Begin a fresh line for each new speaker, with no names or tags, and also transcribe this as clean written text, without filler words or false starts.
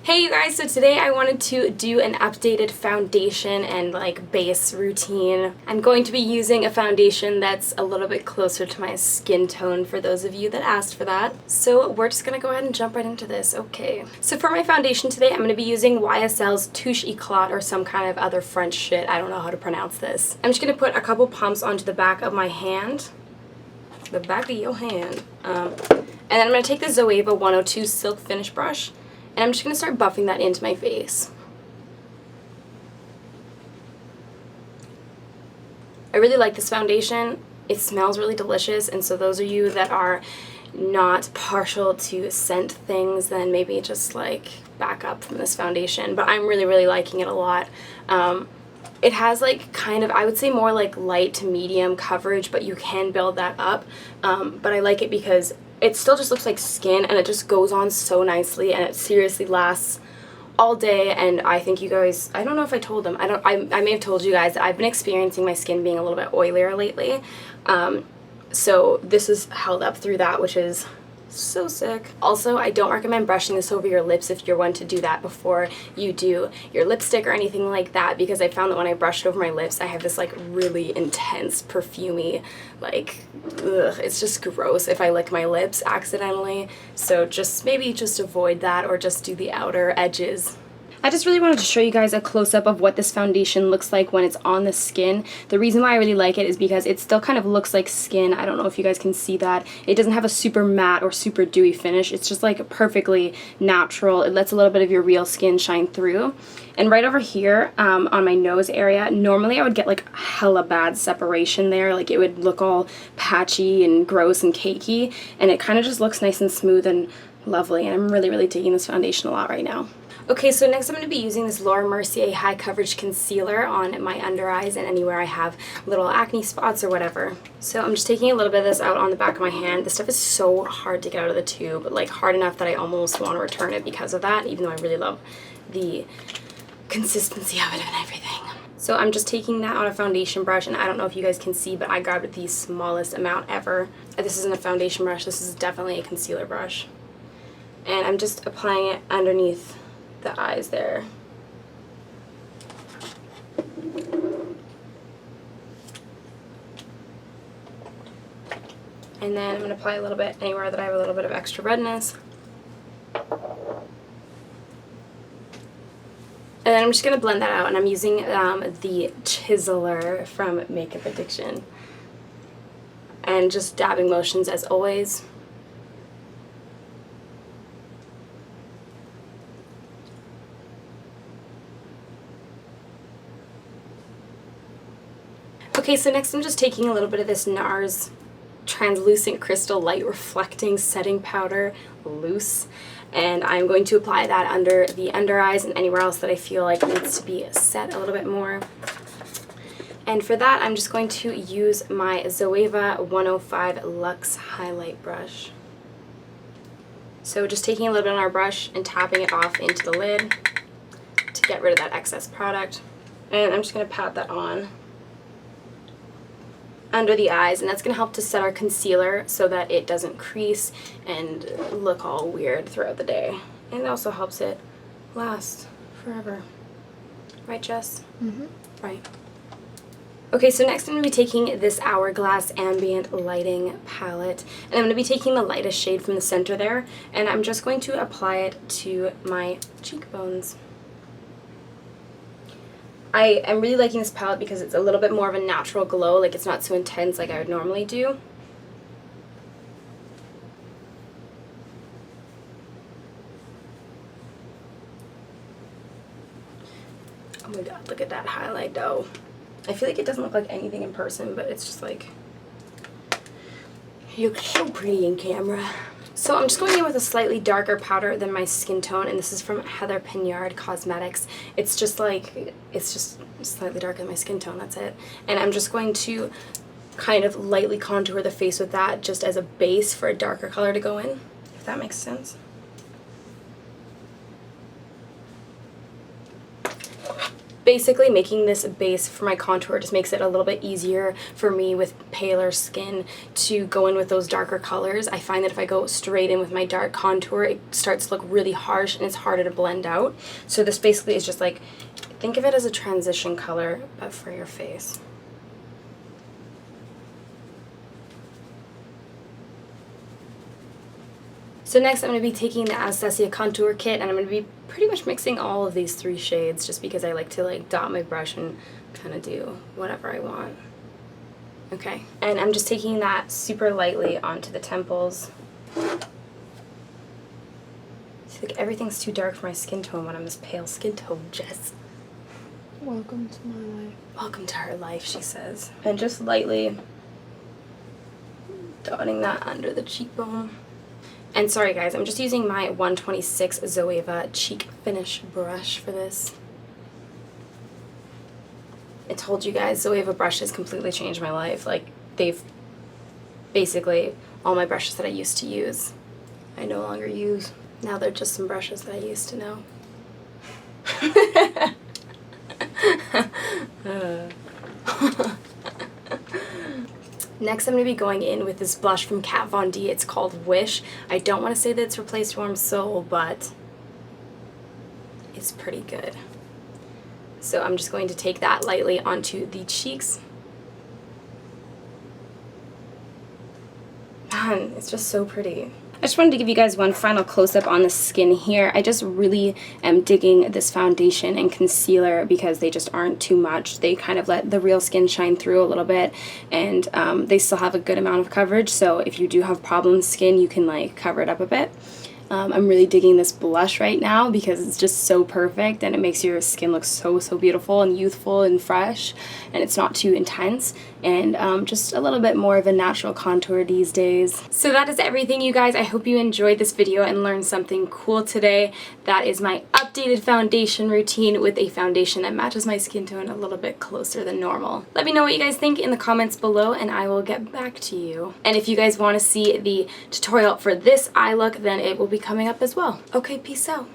Hey you guys, so today I wanted to do an updated foundation and base routine. I'm going to be using a foundation that's a little bit closer to my skin tone for those of you that asked for that. So we're just going to go ahead and jump right into this. Okay. So for my foundation today, I'm going to be using YSL's Touche Eclat or some kind of other French shit. I don't know how to pronounce this. I'm just going to put a couple pumps onto the back of my hand. The back of your hand. And then I'm going to take the Zoeva 102 Silk Finish Brush. And I'm just going to start buffing that into my face. I really like this foundation. It smells really delicious, and so those of you that are not partial to scent things, then maybe just back up from this foundation. But I'm really liking it a lot. It has I would say more light to medium coverage, but you can build that up. But I like it because it still just looks like skin, and it just goes on so nicely, and it seriously lasts all day. And I think you guys, I don't know if I told them, I may have told you guys that I've been experiencing my skin being a little bit oilier lately. So this has held up through that, which is so sick. Also, I don't recommend brushing this over your lips if you're one to do that before you do your lipstick or anything like that, because I found that when I brush it over my lips, I have this really intense perfumey, it's just gross if I lick my lips accidentally. So maybe just avoid that, or just do the outer edges. I just really wanted to show you guys a close-up of what this foundation looks like when it's on the skin. The reason why I really like it is because it still kind of looks like skin. I don't know if you guys can see that. It doesn't have a super matte or super dewy finish. It's just perfectly natural. It lets a little bit of your real skin shine through. And right over here on my nose area, normally I would get hella bad separation there. It would look all patchy and gross and cakey. And it kind of just looks nice and smooth and lovely. And I'm really digging this foundation a lot right now. Okay, so next I'm going to be using this Mercier High Coverage Concealer on my under eyes and anywhere I have little acne spots or whatever. So I'm just taking a little bit of this out on the back of my hand. This stuff is so hard to get out of the tube, hard enough that I almost want to return it because of that, even though I really love the consistency of it and everything. So I'm just taking that on a foundation brush, and I don't know if you guys can see, but I grabbed the smallest amount ever. This isn't a foundation brush, this is definitely a concealer brush. And I'm just applying it underneath the eyes there. And then I'm going to apply a little bit anywhere that I have a little bit of extra redness. And then I'm just going to blend that out, and I'm using the Chiseler from Makeup Addiction. And just dabbing motions as always. Okay, so next I'm just taking a little bit of this NARS Translucent Crystal Light Reflecting Setting Powder loose, and I'm going to apply that under the under eyes and anywhere else that I feel needs to be set a little bit more. And for that, I'm just going to use my Zoeva 105 Luxe Highlight Brush. So just taking a little bit on our brush and tapping it off into the lid to get rid of that excess product. And I'm just going to pat that on under the eyes, and that's going to help to set our concealer so that it doesn't crease and look all weird throughout the day. And it also helps it last forever. Right, Jess? Mm-hmm. Right. Okay, so next I'm going to be taking this Hourglass Ambient Lighting Palette, and I'm going to be taking the lightest shade from the center there, and I'm just going to apply it to my cheekbones. I am really liking this palette because it's a little bit more of a natural glow, it's not so intense like I would normally do. Oh my god, look at that highlight though. I feel like it doesn't look like anything in person, but it's just you look so pretty in camera. So I'm just going in with a slightly darker powder than my skin tone, and this is from Heather Pignard Cosmetics. It's just slightly darker than my skin tone, that's it. And I'm just going to kind of lightly contour the face with that just as a base for a darker color to go in, if that makes sense. basically making this base for my contour just makes it a little bit easier for me with paler skin to go in with those darker colors. I find that if I go straight in with my dark contour, it starts to look really harsh and it's harder to blend out. So this basically is just like, think of it as a transition color, but for your face. So next I'm going to be taking the Anastasia Contour Kit, and I'm going to be pretty much mixing all of these 3 shades just because I like to like dot my brush and kind of do whatever I want. Okay, and I'm just taking that super lightly onto the temples. It's like everything's too dark for my skin tone when I'm this pale skin tone, Jess.
Welcome to my life.
Welcome to her life, she says. And just lightly dotting that under the cheekbone. And sorry guys, I'm just using my 126 Zoeva Cheek Finish brush for this. I told you guys, Zoeva brushes completely changed my life. Like, they've basically all my brushes that I used to use, I no longer use. Now they're just some brushes that I used to know. Next, I'm going to be going in with this blush from Kat Von D. It's called Wish. I don't want to say that it's replaced Warm Soul, but it's pretty good. So I'm just going to take that lightly onto the cheeks. Man, it's just so pretty. I just wanted to give you guys one final close-up on the skin here. I just really am digging this foundation and concealer because they just aren't too much. They kind of let the real skin shine through a little bit, and they still have a good amount of coverage, so if you do have problem skin, you can like cover it up a bit. I'm really digging this blush right now because it's just so perfect and it makes your skin look so beautiful and youthful and fresh, and it's not too intense, and just a little bit more of a natural contour these days. So that is everything, you guys. I hope you enjoyed this video and learned something cool today. That is my updated foundation routine with a foundation that matches my skin tone a little bit closer than normal. Let me know what you guys think in the comments below and I will get back to you. And if you guys want to see the tutorial for this eye look, then it will be coming up as well. Okay, peace out.